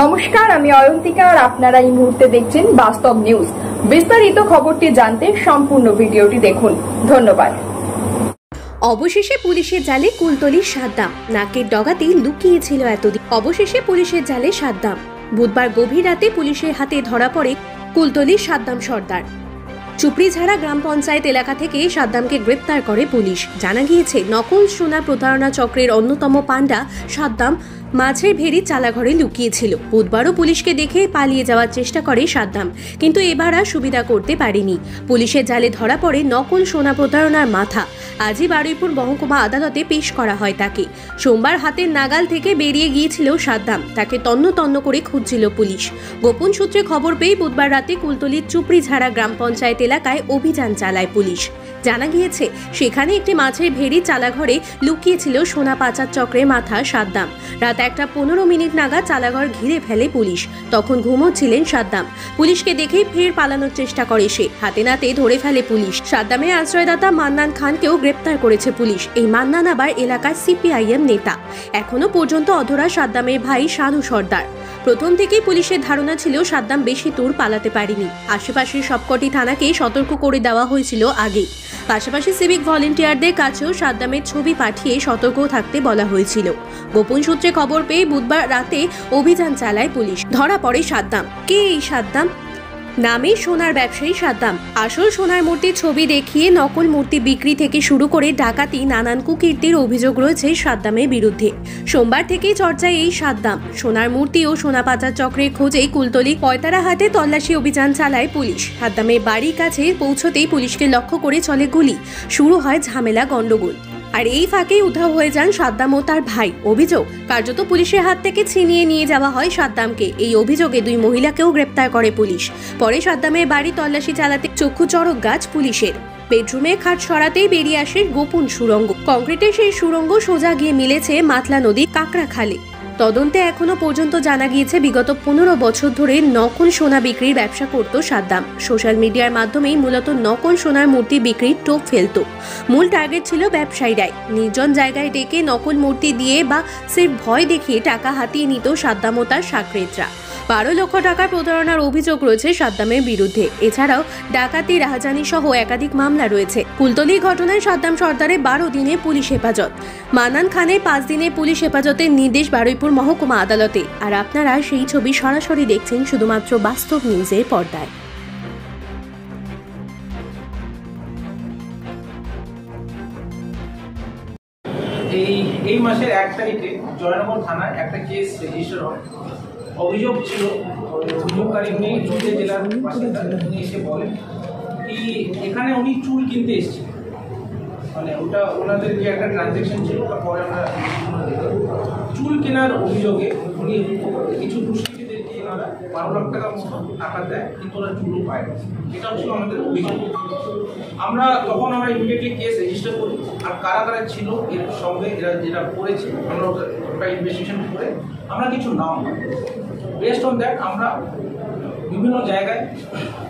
নমস্কার, আমি অয়ন্তিকা আর আপনারা এই মুহূর্তে দেখছেন বাস্তব নিউজ। বিস্তারিত খবরটি জানতে সম্পূর্ণ ভিডিওটি দেখুন। ধন্যবাদ। অবশেষে পুলিশের জালে কুলতলির সাদ্দাম, নাকের ডগাতেই লুকিয়েছিল এতদিন। অবশেষে পুলিশের জালে সাদ্দাম। বুধবার গভীর রাতে পুলিশের হাতে ধরা পড়ে কুলতলির সাদ্দাম সর্দার। চুপড়িঝাড়া গ্রাম পঞ্চায়েত এলাকা থেকে সাদ্দামকে গ্রেপ্তার করে পুলিশ। জানা গিয়েছে, নকল সোনা প্রতারণা চক্রের অন্যতম পান্ডা সাদ্দাম মাছের ভেড়ি চালাঘরে লুকিয়েছিল। বুধবারও পুলিশকে দেখে পালিয়ে যাওয়ার চেষ্টা করে সাদ্দাম, কিন্তু এবার আর সুবিধা করতে পারেনি। পুলিশের জালে ধরা পড়ে নকল সোনা প্রতারণার মাথা। আজই বারুইপুর মহকুমা আদালতে পেশ করা হয় তাকে। সোমবার হাতের নাগাল থেকে বেরিয়ে গিয়েছিল সাদ্দাম। তাকে তন্ন তন্ন করে খুঁজছিল পুলিশ। গোপন সূত্রে খবর পেয়ে বুধবার রাতে কুলতলির চুপড়িঝাড়া গ্রাম পঞ্চায়েত এলাকায় অভিযান চালায় পুলিশ। জানা গিয়েছে, সেখানে একটি মাছের ভেড়ি চালাঘরে লুকিয়েছিল সোনা পাচার চক্রের মাথা সাদ্দাম। রাত 1:15 নাগাদ চালাঘর ঘিরে ফেলে পুলিশ। তখন ঘুমোচ্ছিলেন সাদ্দাম। পুলিশকে দেখেই ফের পালানোর চেষ্টা করে সে। হাতে নাতে ধরে ফেলে পুলিশ। সাদ্দামের আশ্রয়দাতা মান্নান খানকেও গ্রেপ্তার করেছে পুলিশ। এই মান্নান আবার এলাকার সিপিআইএম নেতা। এখনো পর্যন্ত অধরা সাদ্দামের ভাই শানু সর্দার। প্রথম থেকেই পুলিশের ধারণা ছিল সাদ্দাম বেশি দূর পালাতে পারেনি। আশেপাশের সবকটি থানাকে সতর্ক করে দেওয়া হয়েছিল আগে। পাশাপাশি সিভিক ভলেন্টিয়ারদের কাছেও সাদ্দামের ছবি পাঠিয়ে সতর্ক থাকতে বলা হয়েছিল। গোপন সূত্রে খবর পেয়ে বুধবার রাতে অভিযান চালায় পুলিশ। ধরা পড়ে সাদ্দাম। কে এই সাদ্দাম? নামে সোনার ব্যবসায়ী সাদ্দাম। আসল সোনার মূর্তির ছবি দেখিয়ে নকল মূর্তি বিক্রি থেকে শুরু করে ডাকাতি, নানান কুকীর্তির অভিযোগ রয়েছে সাদ্দামের বিরুদ্ধে। সোমবার থেকেই চর্চায় এই সাদ্দাম। সোনার মূর্তি ও সোনা পাচার চক্রের খোঁজেই কুলতলি পয়তারাহাটে তল্লাশি অভিযান চালায় পুলিশ। সাদ্দামের বাড়ির কাছে পৌঁছতেই পুলিশকে লক্ষ্য করে চলে গুলি। শুরু হয় ঝামেলা, গন্ডগোল। আর এই ফাঁকেই উধাও হয়ে যান সাদ্দাম ও তার ভাই। অভিযোগ, কার্যত পুলিশের হাত থেকে ছিনিয়ে নিয়ে যাওয়া হয় সাদ্দামকে। এই অভিযোগে 2 মহিলাকেও গ্রেপ্তার করে পুলিশ। পরে সাদ্দামের বাড়ি তল্লাশি চালাতে চক্ষু চড়ক গাছ পুলিশের। বেডরুমে খাট সরাতেই বেরিয়ে আসে গোপন সুড়ঙ্গ। কংক্রিটের সেই সুড়ঙ্গ সোজা গিয়ে মিলেছে মাতলা নদীর কাকড়া খালে। তদন্তে এখনো পর্যন্ত জানা গিয়েছে, বিগত 15 বছর ধরে নকল সোনা বিক্রির ব্যবসা করত সাদ্দাম। সোশ্যাল মিডিয়ার মাধ্যমেই মূলত নকল সোনার মূর্তি বিক্রির টোপ ফেলত। মূল টার্গেট ছিল ব্যবসায়ীরাই। নির্জন জায়গায় ডেকে নকল মূর্তি দিয়ে বা সির্ফ ভয় দেখিয়ে টাকা হাতিয়ে নিত সাদ্দাম ও তার সাকরেতরা। 12 লক্ষ টাকার প্রতারণার অভিযোগ রয়েছে সাদ্দামের বিরুদ্ধে। এছাড়াও ডাকাতি, রাহাজানি সহ একাধিক মামলা রয়েছে। কুলতলির ঘটনায় সাদ্দাম সর্দারের 12 দিনে পুলিশ হেফাজত। মান্নান খানের 5 দিনে পুলিশ হেফাজতের নির্দেশ বারুইপুর মহকুমা আদালতে। আর আপনারা সেই ছবি সরাসরি দেখছেন শুধুমাত্র বাস্তব নিউজের পর্দায়। এই মাসের 1 তারিখে জয়নগর থানায় একটা কেস রেজিস্টার হয়। অভিযোগ ছিল, অভিযোগকারী উনি নদিয়া জেলার বাসিন্দা। উনি এসে বলেন কি এখানে উনি চুল কিনতে এসেছিলেন, মানে ওটা ওনাদের যে একটা ট্রানজ্যাকশন ছিল, তারপরে আমরা চুল কেনার অভিযোগে উনি কিছু দুষ্কৃতীদেরকে ওনারা 12 লাখ টাকা মতো টাকা দেয়, কিন্তু ওরা চুলও পায় না। এটা হচ্ছিল আমাদের অভিযোগ। আমরা ইমিডিয়েটলি কেস রেজিস্টার করি। আর কারা কারা ছিল এর সঙ্গে এরা যেটা করেছে, আমরা ওটা ইনভেস্টিগেশন করে আমরা কিছু নাম বেস্ট অন দ্যাট আমরা বিভিন্ন জায়গায়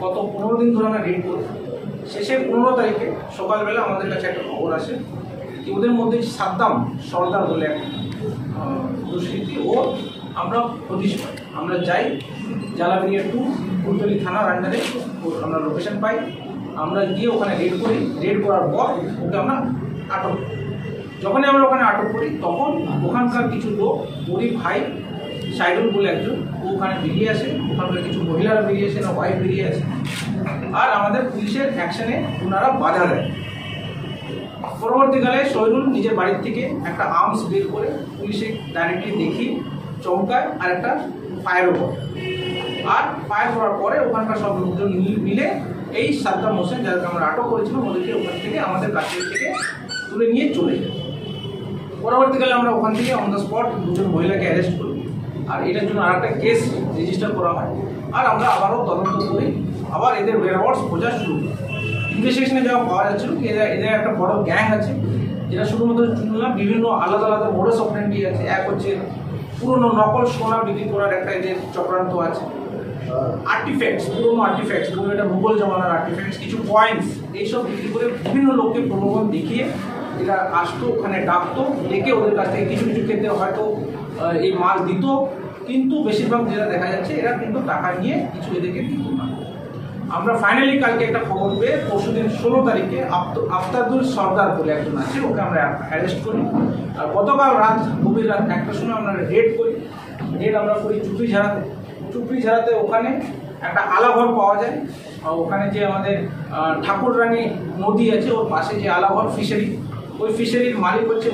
গত 15 দিন ধরে আমরা রেড করি। শেষে 15 তারিখে সকালবেলা আমাদের কাছে একটা খবর আসে কি ওদের মধ্যে সাদ্দাম সর্দার বলে এক দুষ্কৃতী ও আমরা হদিশ পাই। আমরা যাই জালাবিরিয়া 2 কুলতলি থানার আন্ডারে আমরা লোকেশন পাই। আমরা গিয়ে ওখানে রেড করি। রেড করার পর ওকে আমরা আটক করি। যখনই আমরা ওখানে আটক করি তখন ওখানকার কিছু লোক, ওরই ভাই সাইদুল বলে একজন, ও ওখানে বেরিয়ে আসে। ওখানকার কিছু মহিলারা বেরিয়ে আসে, না ওয়াইফ বেরিয়ে আসে। আর আমাদের পুলিশের অ্যাকশনে ওনারা বাধা দেয়। পরবর্তীকালে শহীদুল নিজের বাড়ির থেকে একটা আর্মস বের করে পুলিশে ডাইরেক্টলি দেখি চমকায় আর একটা ফায়ারও করে। আর ফায়ার করার পরে ওখানকার সব লোকজন মিলে এই সাদ্দাম হোসেন, যাদেরকে আমরা আটক করেছিলাম, ওদেরকে ওখান থেকে আমাদের কাছের থেকে তুলে নিয়ে চলে যায়। পরবর্তীকালে আমরা ওখান থেকে অন দ্য স্পট 2জন মহিলাকে অ্যারেস্ট করি। আর এটার জন্য আর একটা কেস রেজিস্টার করা হয়। আর আমরা আবারও তদন্ত করি, আবার এদের ওয়ারহাউস খোঁজা শুরু করি। ইনভেস্টিগেশনে যাওয়া পাওয়া যাচ্ছিল কি এদের একটা বড় গ্যাং আছে, যেটা শুধুমাত্র শুনলাম বিভিন্ন আলাদা আলাদা মোডাস অপারেন্ডি আছে। এক হচ্ছে পুরনো নকল সোনা বিক্রি করার একটা এদের চক্রান্ত আছে। আর্টিফ্যাক্টস, পুরোনো আর্টিফ্যাক্টস, পুরো এটা মুঘল জমানার আর্টিফ্যাক্টস, কিছু কয়েন্স, এইসব বিক্রি করে বিভিন্ন লোককে প্রলোভন দেখিয়ে এরা আসতো, ওখানে ডাকতো, ডেকে ওদের কাছ থেকে কিছু কিছু ক্ষেত্রে হয়তো এই মাল দিত। কিন্তু বেশিরভাগ যেটা দেখা যাচ্ছে এরা কিন্তু টাকা নিয়ে কিছু এদেরকে দিত না। আমরা ফাইনালি কালকে একটা খবর পেয়ে পরশুদিন 16 তারিখে আফতাবুল সর্দার বলে একজন আছে, ওকে আমরা অ্যারেস্ট করি। আর গতকাল রাত গভীর রাত 1টার সময় আমরা রেড আমরা করি চুপড়িঝাড়াতে। ওখানে একটা আলাঘর পাওয়া যায়। আর ওখানে যে আমাদের ঠাকুররানী নদী আছে ওর পাশে যে আলাঘর ফিশারি, ওই ফিশারির মালিক হচ্ছে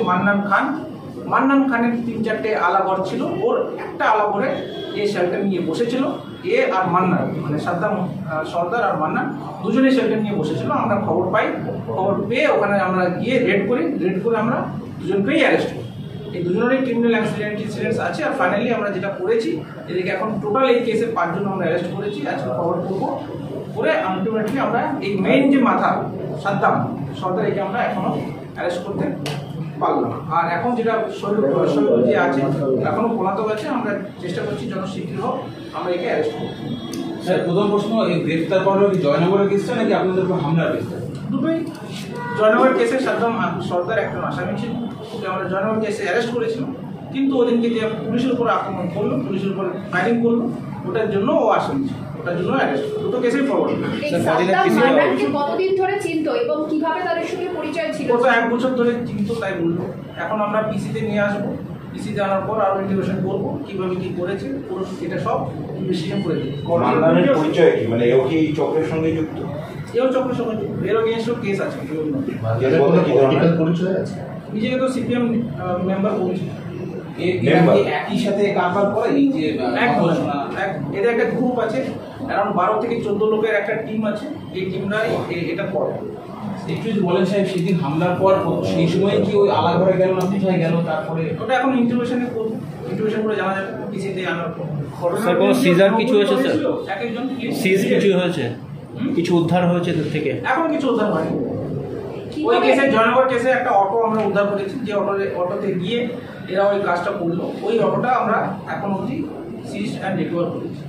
মান্নান খানের 3-4টে আলাঘর ছিল। ওর একটা আলাঘরে এই শেল্টার নিয়ে বসেছিল এ আর মান্নান, মানে সাদ্দাম সর্দার আর মান্নান দুজনেই শেল্টার নিয়ে বসেছিল। আমরা খবর পেয়ে ওখানে আমরা গিয়ে রেড করে আমরা দুজনকেই অ্যারেস্ট করি। এই দুজনেরই ক্রিমিনাল ইনসিডেন্টস আছে। আর ফাইনালি আমরা যেটা করেছি এদিকে এখন টোটাল এই কেসে 5 জন আমরা অ্যারেস্ট করেছি। আজকে খবর করে আলটিমেটলি আমরা এই মেইন যে মাথা সাদ্দাম সর্দার একে আমরা এখনো অ্যারেস্ট করতে পারলাম। আর এখন যেটা শৈল যে আছে এখনো পলাতক আছে, আমরা চেষ্টা করছি যত শীঘ্র হোক আমরা একে অ্যারেস্ট করব। স্যার, প্রথম প্রশ্ন, এই গ্রেফতার করার কি জয়নগরের কেসটা নাকি আপনাদের উপর হামলার কেসটা? দুটোই। জয়নগর কেসে সাদ্দাম সর্দার একজন আসামি ছিল, ওকে আমরা জয়নগর কেসে অ্যারেস্ট করেছিলাম। কিন্তু ওদিনকে যে পুলিশের উপর আক্রমণ করলো, পুলিশের উপর ফায়ারিং করলো, ওটার জন্য ও আসামি ছিল, ওটার জন্য অ্যারেস্ট। দুটো কেসেই ফরওয়ার্ড। কতদিন ধরে চিনতো এবং কিভাবে তাদের সঙ্গে পরিচয় ছিল? গত 1 বছর ধরে চিনতো, তাই বললো। এখন আমরা পিসিতে নিয়ে আসবো, পিসিতে আনার পর আরো ইন্টিগ্রেশন করবো, কিভাবে কি করেছে পুরো এটা সব ইনভেস্টিগেশন করে দিই। মান্নানের পরিচয় কি, মানে এও কি চক্রের সঙ্গে যুক্ত? এও চক্রের সঙ্গে যুক্ত, এর এগেইনস্টও কেস আছে বিভিন্ন। পরিচয় আছে, নিজেকে তো সিপিএম মেম্বার বলছে। একই সাথে কারবার করে এই যে এদের একটা গ্রুপ আছে, অ্যারাউন্ড 12 থেকে 14 লোকের একটা টিম আছে। এই টিমরাই এটা করে। একটু যদি বলেন সাহেব, সেদিন হামলার পর সেই সময় কি ওই আলাঘরে গেল না কোথায় গেল? তারপরে ওটা এখন ইন্টিগ্রেশন করে জানা যাবে পিসিতে আনার পর। স্যার, কোনো সিজার কিছু হয়েছে স্যার? একজন সিজ কিছু হয়েছে, কিছু উদ্ধার হয়েছে এদের থেকে? এখন কিছু উদ্ধার হয়নি। ওই কেসে জয়নগর কেসে একটা অটো আমরা উদ্ধার করেছি, যে অটোতে গিয়ে এরা ওই কাজটা করলো। ওই অটোটা আমরা এখন অবধি সিজ অ্যান্ড রিকভার করেছি।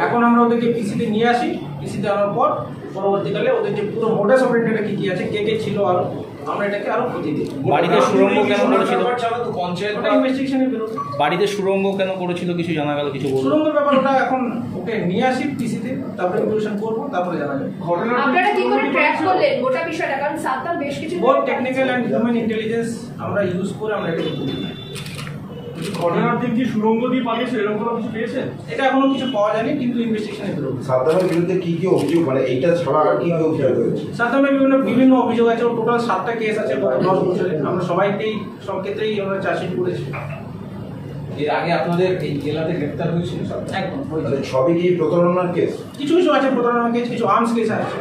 এখন আমরা ওদেরকে পিসিতে নিয়ে আসি, পিসিতে আনার পর পরবর্তীকালে ওদের যে পুরো মোডাস অপারেন্ডিটা কি আছে, কে ছিল, আরো আমরা এটাকে আরো ক্ষতি দিই। বাড়িতে সুরঙ্গ কেন করেছিল? বাড়িতে সুরঙ্গ কেন করেছিল কিছু জানা গেল? কিছু বলুন। সুরঙ্গের ব্যাপার ওটা এখন ওকে নিয়ে আসি পিসিতে, তারপরে ইনভেস্টিগেশন করব, তারপরে জানা যাবে। আপনারা কি করে ট্র্যাক করলেন গোটা বিষয়টা? কারণ সাদ্দাম বেশ কিছু বহুত টেকনিক্যাল এন্ড হিউম্যান ইন্টেলিজেন্স আমরা ইউজ করে আমরা এটা করি। ঘটনার দিন কি সুরঙ্গ দিয়ে পালিয়েছে, এরকম কোনো কিছু পেয়েছেন? এটা এখনো কিছু পাওয়া যায়নি, কিন্তু ইনভেস্টিগেশনে বেরোবে। সাদ্দামের বিরুদ্ধে কি কি অভিযোগ, মানে এইটা ছাড়া আর কি কি অভিযোগ রয়েছে? সাদ্দামের বিভিন্ন অভিযোগ আছে। ওর টোটাল 7টা কেস আছে গত 10 বছরে। আমরা সব ক্ষেত্রেই আমরা চার্জশিট করেছি। এর আগে আপনাদের এই জেলাতে গ্রেফতার হয়েছিল? একদম মানে সবই কি প্রতারণার কেস? কিছু আছে প্রতারণার কেস, কিছু আর্মস কেস আছে,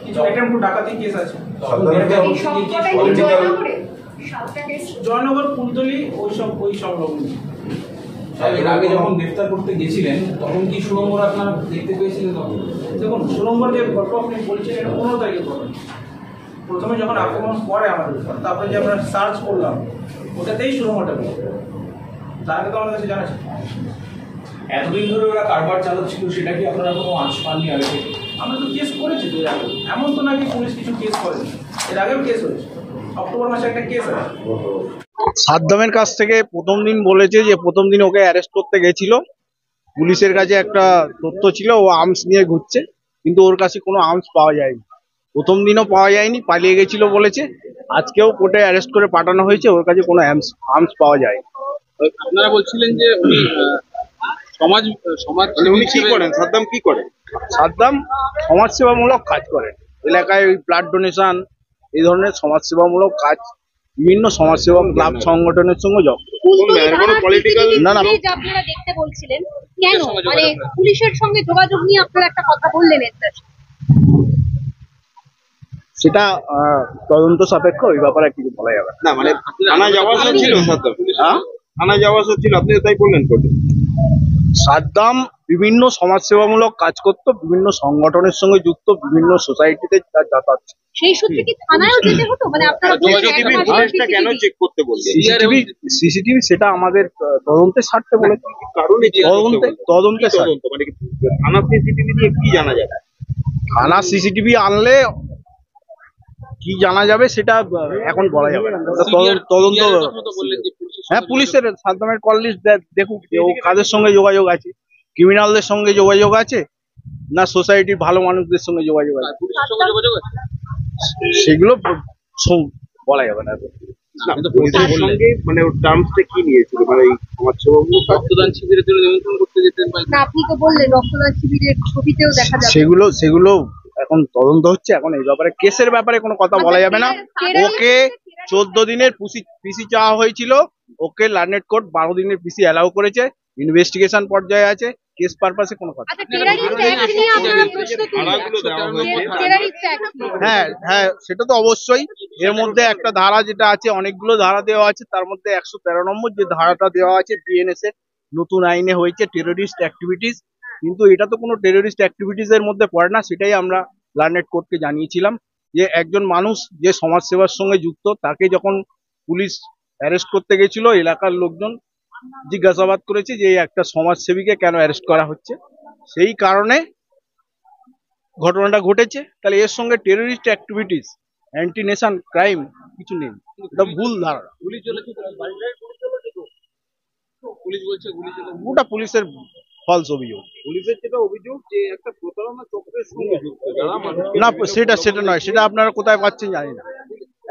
কিছু অ্যাটেম্প্ট টু ডাকাতি কেস আছে। জয়নগর, কুলতলি ওই সংলগ্ন। এর আগে যখন গ্রেফতার করতে গেছিলেন তখন কি সুরঙ্গর আপনারা দেখতে পেয়েছিলেন? তখন দেখুন, সুরঙ্গর যে গল্প আপনি বলছেন এটা 15 তারিখে ঘটনা। প্রথমে যখন আক্রমণ করে আমাদের উপর, তারপরে যে আমরা সার্চ করলাম ওটাতেই সুরঙ্গটা পেল। তার আগে তো আমাদের কাছে জানা ছিল। এতদিন ধরে ওরা কারবার চালাচ্ছিল, সেটা কি আপনারা কোনো আঁচ পাননি আগে থেকে? আমরা তো কেস করেছি তো এর আগে, এমন তো নাকি পুলিশ কিছু কেস করেনি, এর আগেও কেস হয়েছে। অক্টোবর মাসে একটা কেস আছে। সাদ্দামের কাছ থেকে প্রথম দিন বলেছে যে প্রথম দিন ওকে অ্যারেস্ট করতে গেছিল, পুলিশের কাছে একটা তথ্য ছিল ও আর্মস নিয়ে ঘুরছে, কিন্তু ওর কাছে কোনো আর্মস পাওয়া যায়নি। প্রথম দিনও পাওয়া যায়নি, পালিয়ে গেছিল বলেছে। আজকেও কোর্টে অ্যারেস্ট করে পাঠানো হয়েছে, ওর কাছে কোনো আর্মস পাওয়া যায়নি। আপনারা বলছিলেন যে উনি উনি কি করেন? সাদ্দাম কি করেন? সাদ্দাম সমাজসেবামূলক কাজ করেন, এলাকায় ওই ব্লাড ডোনেশন, এই ধরনের সমাজসেবামূলক কাজ, বিভিন্ন সমাজসেবা ক্লাব সংগঠনের সঙ্গে যুক্ত। না না, আপনারা দেখতে বলছিলেন কেন, মানে পুলিশের সঙ্গে যোগাযোগ নিয়ে আপনারা একটা কথা বললেন, সেটা তদন্ত সাপেক্ষ, ওই ব্যাপারে কিছু বলা যাবে না। মানে থানা যাওয়া ছিল, থানা যাওয়া ছিল, আপনি তাই বললেন। সাদ্দাম বিভিন্ন সমাজসেবামূলক কাজ করত, বিভিন্ন সংগঠনের সঙ্গে যুক্ত, বিভিন্ন সোসাইটিতে তার যাতায়াত। সেই সূত্রে কি থানায়ও যেতে হতো? মানে আপনারা কেন চেক করতে বলছেন? সিসিটিভি সেটা আমাদের তদন্তের স্বার্থে বলেছে। কারণে তদন্তের স্বার্থে, মানে থানা সিসিটিভি দিয়ে কি জানা যাবে? থানা সিসিটিভি আনলে কি জানা যাবে সেটা এখন বলা যাবে না, তদন্ত। বললেন যে পুলিশের হ্যাঁ, পুলিশের সাদ্দামের কল লিস্ট দেখুক যে ও কাদের সঙ্গে যোগাযোগ আছে, ক্রিমিনালদের সঙ্গে যোগাযোগ আছে না সোসাইটির ভালো মানুষদের সঙ্গে যোগাযোগ আছে, সেগুলো বলা যাবে না। মানে ওর টার্মসটা কি নিয়েছিল, মানে এই সমাজসেবামূলক রক্তদান শিবিরের জন্য নিমন্ত্রণ করতে যেতেন বা না, আপনি তো বললেন রক্তদান শিবিরের ছবিতেও দেখা যাবে। সেগুলো এখন তদন্ত হচ্ছে, এখন এই ব্যাপারে কেসের ব্যাপারে কোনো কথা বলা যাবে না। ওকে 14 দিনের পিসি চাওয়া হয়েছিল, ওকে লার্নেড কোর্ট 12 দিনের পিসি অ্যালাউ করেছে, ইনভেস্টিগেশন পর্যায়ে আছে, কেস পারপাসে কোনো কথা। আচ্ছা, টেরারিস্ট অ্যাক্ট নিয়ে আপনারা প্রশ্ন তুলছেন, টেরারিস্ট অ্যাক্ট হ্যাঁ হ্যাঁ, সেটা তো অবশ্যই। এর মধ্যে একটা ধারা যেটা আছে, অনেকগুলো ধারা দেওয়া আছে, তার মধ্যে 113 নম্বর যে ধারাটা দেওয়া আছে বিএনএস এর নতুন আইনে হয়েছে টেররিস্ট অ্যাক্টিভিটিস, কিন্তু এটা তো কোনো টেররিস্ট অ্যাক্টিভিটিস এর মধ্যে পড়ে না। সেটাই আমরা লার্নেড কোর্টকে জানিয়েছিলাম যে একজন মানুষ যে সমাজ সেবার সঙ্গে যুক্ত, তাকে যখন পুলিশ অ্যারেস্ট করতে গেছিল, এলাকার লোকজন জিজ্ঞাসাবাদ করেছে যে একটা সমাজসেবীকে কেন অ্যারেস্ট করা হচ্ছে, সেই কারণে ঘটনাটা ঘটেছে। তাহলে এর সঙ্গে terrorist activities, anti nation crime কিছু নেই, এটা ভুল ধারণা। ওটা পুলিশের ফলস অভিযোগ। পুলিশের যেটা অভিযোগ যে একটা প্রতারণা চক্রের সঙ্গে যুক্ত যারা না, সেটা নয়, সেটা আপনারা কোথায় পাচ্ছেন জানি না।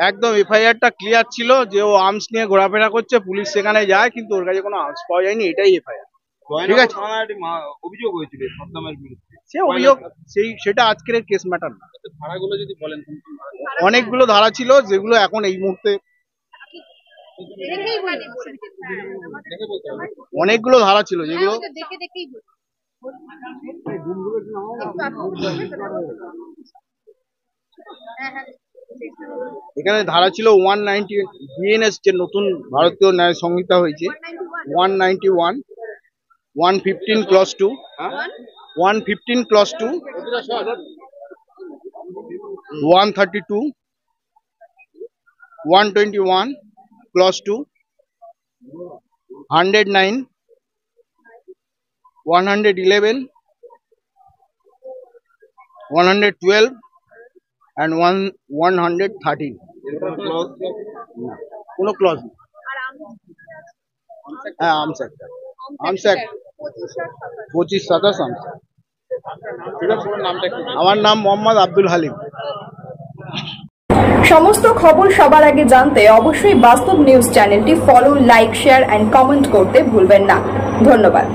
একদম এফআইআরটা ক্লিয়ার ছিল যে ও আর্মস নিয়ে ঘোরাফেরা করছে, পুলিশ সেখানে যায় কিন্তু ওর কাছে কোনো আর্মস পাওয়া যায়নি, এটাই এফআইআর। ঠিক আছে, অভিযোগ হয়েছিল সাদ্দামের বিরুদ্ধে, সে অভিযোগ সেটা আজকের কেস ম্যাটার না। ধারাগুলো যদি বলেন। অনেকগুলো ধারা ছিল যেগুলো এখন এই মুহূর্তে, অনেকগুলো ধারা ছিল যেগুলো এখানে ধারা ছিল 190 বিএনএস যে নতুন ভারতীয় ন্যায় সংহিতা হয়েছে 191, 115 ক্লজ 2, 115 ক্লজ 2, 132, 121 ক্লজ 2, 109, 111, 112 and 113। কোনো ক্লজ নেই। হ্যাঁ, আর্মস অ্যাক্ট 25-27 আর্মস। আমার নাম মোহাম্মদ আব্দুল হালিম। সমস্ত খবর সবার আগে জানতে অবশ্যই বাস্তব নিউজ চ্যানেলটি follow, like, share and comment করতে ভুলবেন না। ধন্যবাদ।